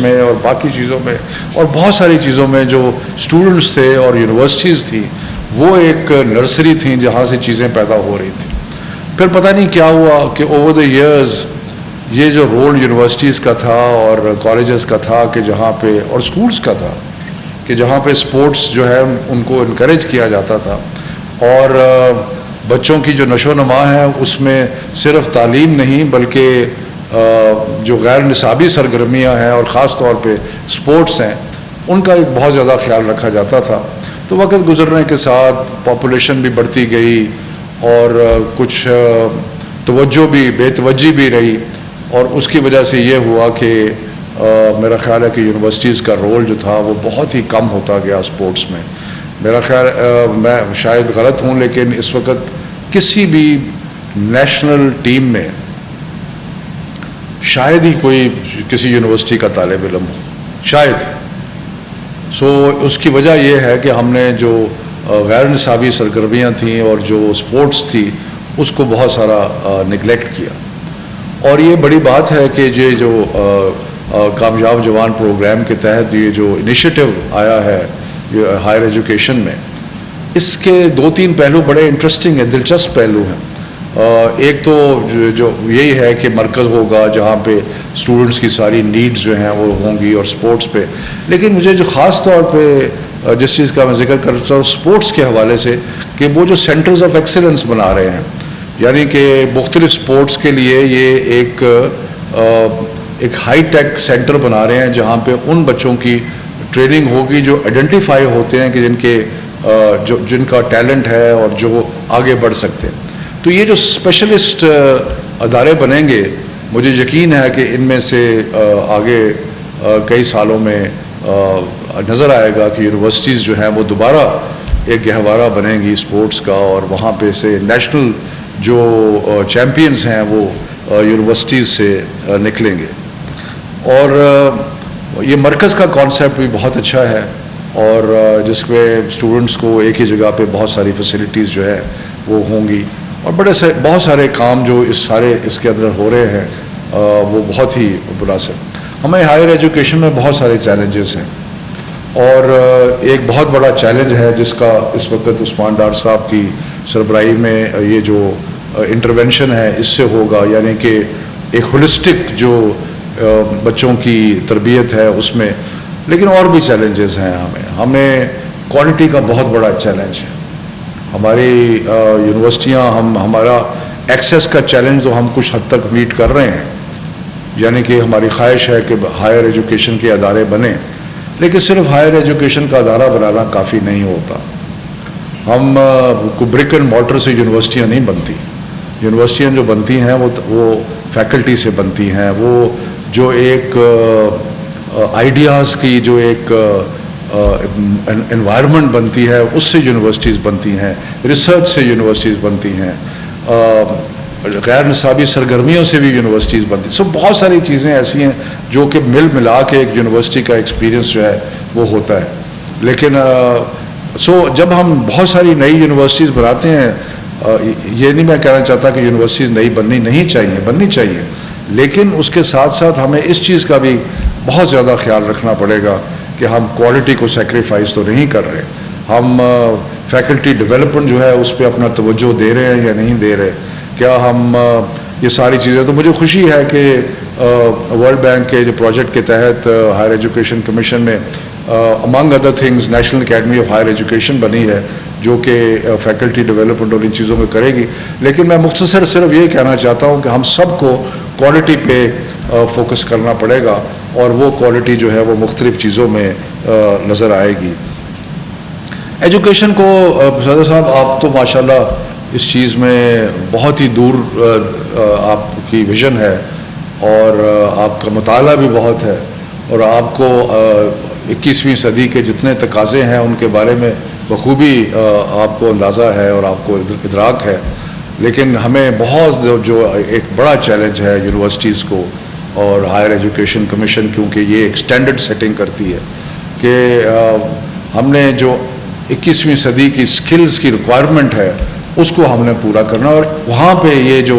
میں اور باقی چیزوں میں اور بہت ساری چیزوں میں جو اسٹوڈنٹس تھے اور یونیورسٹیز تھی وہ ایک نرسری تھیں جہاں سے چیزیں پیدا ہو رہی تھیں. پھر پتہ نہیں کیا ہوا کہ اوور دا ایئرز یہ جو رول یونیورسٹیز کا تھا اور کالجز کا تھا کہ جہاں پہ اور اسکولس کا تھا کہ جہاں پہ اسپورٹس جو ہے ان کو انکریج کیا جاتا تھا اور بچوں کی جو نشو و نما ہے اس میں صرف تعلیم نہیں بلکہ جو غیر نصابی سرگرمیاں ہیں اور خاص طور پہ اسپورٹس ہیں ان کا ایک بہت زیادہ خیال رکھا جاتا تھا. تو وقت گزرنے کے ساتھ پاپولیشن بھی بڑھتی گئی اور کچھ توجہ بھی بے توجہی بھی رہی اور اس کی وجہ سے یہ ہوا کہ میرا خیال ہے کہ یونیورسٹیز کا رول جو تھا وہ بہت ہی کم ہوتا گیا اسپورٹس میں. میرا خیال میں شاید غلط ہوں لیکن اس وقت کسی بھی نیشنل ٹیم میں شاید ہی کوئی کسی یونیورسٹی کا طالب علم ہو, شاید. اس کی وجہ یہ ہے کہ ہم نے جو غیر نصابی سرگرمیاں تھیں اور جو اسپورٹس تھی اس کو بہت سارا نگلیکٹ کیا. اور یہ بڑی بات ہے کہ یہ جو کامیاب جوان پروگرام کے تحت یہ جو انیشیٹو آیا ہے ہائر ایجوکیشن میں, اس کے 2-3 پہلو بڑے انٹرسٹنگ ہیں, دلچسپ پہلو ہیں. ایک تو جو یہی ہے کہ مرکز ہوگا جہاں پہ اسٹوڈنٹس کی ساری نیڈز جو ہیں وہ ہوں گی اور اسپورٹس پہ. لیکن مجھے جو خاص طور پہ جس چیز کا میں ذکر کرتا ہوں اسپورٹس کے حوالے سے کہ وہ جو سینٹرز آف ایکسیلنس بنا رہے ہیں, یعنی کہ مختلف اسپورٹس کے لیے یہ ایک ہائی ٹیک سینٹر بنا رہے ہیں جہاں پہ ان بچوں کی ٹریننگ ہوگی جو آئیڈینٹیفائی ہوتے ہیں کہ جن کا ٹیلنٹ ہے اور جو آگے بڑھ سکتے ہیں. تو یہ جو اسپیشلسٹ ادارے بنیں گے مجھے یقین ہے کہ ان میں سے آگے کئی سالوں میں نظر آئے گا کہ یونیورسٹیز جو ہیں وہ دوبارہ ایک گہوارہ بنیں گی اسپورٹس کا اور وہاں پہ سے نیشنل جو چیمپئنز ہیں وہ یونیورسٹیز سے نکلیں گے. اور یہ مرکز کا کانسیپٹ بھی بہت اچھا ہے اور جس میں اسٹوڈنٹس کو ایک ہی جگہ پہ بہت ساری فیسلٹیز جو ہے وہ ہوں گی اور بہت سارے کام جو اس کے اندر ہو رہے ہیں وہ بہت ہی مناسب. ہمیں ہائر ایجوکیشن میں بہت سارے چیلنجز ہیں اور ایک بہت بڑا چیلنج ہے جس کا اس وقت عثمان ڈار صاحب کی سربراہی میں یہ جو انٹرونشن ہے اس سے ہوگا, یعنی کہ ایک ہولسٹک جو بچوں کی تربیت ہے اس میں. لیکن اور بھی چیلنجز ہیں. ہمیں کوالٹی کا بہت بڑا چیلنج ہے. ہماری یونیورسٹیاں ہمارا ایکسیس کا چیلنج تو ہم کچھ حد تک میٹ کر رہے ہیں, یعنی کہ ہماری خواہش ہے کہ ہائر ایجوکیشن کے ادارے بنیں, لیکن صرف ہائر ایجوکیشن کا ادارہ بنانا کافی نہیں ہوتا. ہم برک اینڈ مارٹر سے یونیورسٹیاں نہیں بنتی. یونیورسٹیاں جو بنتی ہیں وہ فیکلٹی سے بنتی ہیں. وہ جو ایک آئیڈیاز کی جو ایک انوائرمنٹ بنتی ہے اس سے یونیورسٹیز بنتی ہیں, ریسرچ سے یونیورسٹیز بنتی ہیں, غیر نصابی سرگرمیوں سے بھی یونیورسٹیز بنتی ہیں. بہت ساری چیزیں ایسی ہیں جو کہ ملا کے ایک یونیورسٹی کا ایکسپیرینس جو ہے وہ ہوتا ہے. لیکن جب ہم بہت ساری نئی یونیورسٹیز بناتے ہیں, یہ نہیں میں کہنا چاہتا کہ یونیورسٹیز نئی بننی چاہیے, لیکن اس کے ساتھ ساتھ ہمیں اس چیز کا بھی بہت زیادہ خیال رکھنا پڑے گا کہ ہم کوالٹی کو سیکریفائز تو نہیں کر رہے. ہم فیکلٹی ڈیولپمنٹ جو ہے اس پہ اپنا توجہ دے رہے ہیں یا نہیں دے رہے. کیا ہم یہ ساری چیزیں, تو مجھے خوشی ہے کہ ورلڈ بینک کے جو پروجیکٹ کے تحت ہائر ایجوکیشن کمیشن میں among other things national academy of higher education بنی ہے جو کہ فیکلٹی ڈیولپمنٹ اور ان چیزوں میں کرے گی. لیکن میں مختصر صرف یہ کہنا چاہتا ہوں کہ ہم سب کو کوالٹی پہ فوکس کرنا پڑے گا اور وہ کوالٹی جو ہے وہ مختلف چیزوں میں نظر آئے گی. ایجوکیشن کو صدر صاحب آپ تو ماشاءاللہ اس چیز میں بہت ہی دور آپ کی ویژن ہے اور آپ کا مطالعہ بھی بہت ہے اور آپ کو 21ویں صدی کے جتنے تقاضے ہیں ان کے بارے میں بخوبی آپ کو اندازہ ہے اور آپ کو ادراک ہے. لیکن ہمیں بہت جو ایک بڑا چیلنج ہے یونیورسٹیز کو اور ہائر ایجوکیشن کمیشن, کیونکہ یہ ایک اسٹینڈرڈ سیٹنگ کرتی ہے کہ ہم نے جو 21ویں صدی کی سکلز کی ریکوائرمنٹ ہے اس کو ہم نے پورا کرنا اور وہاں پہ یہ جو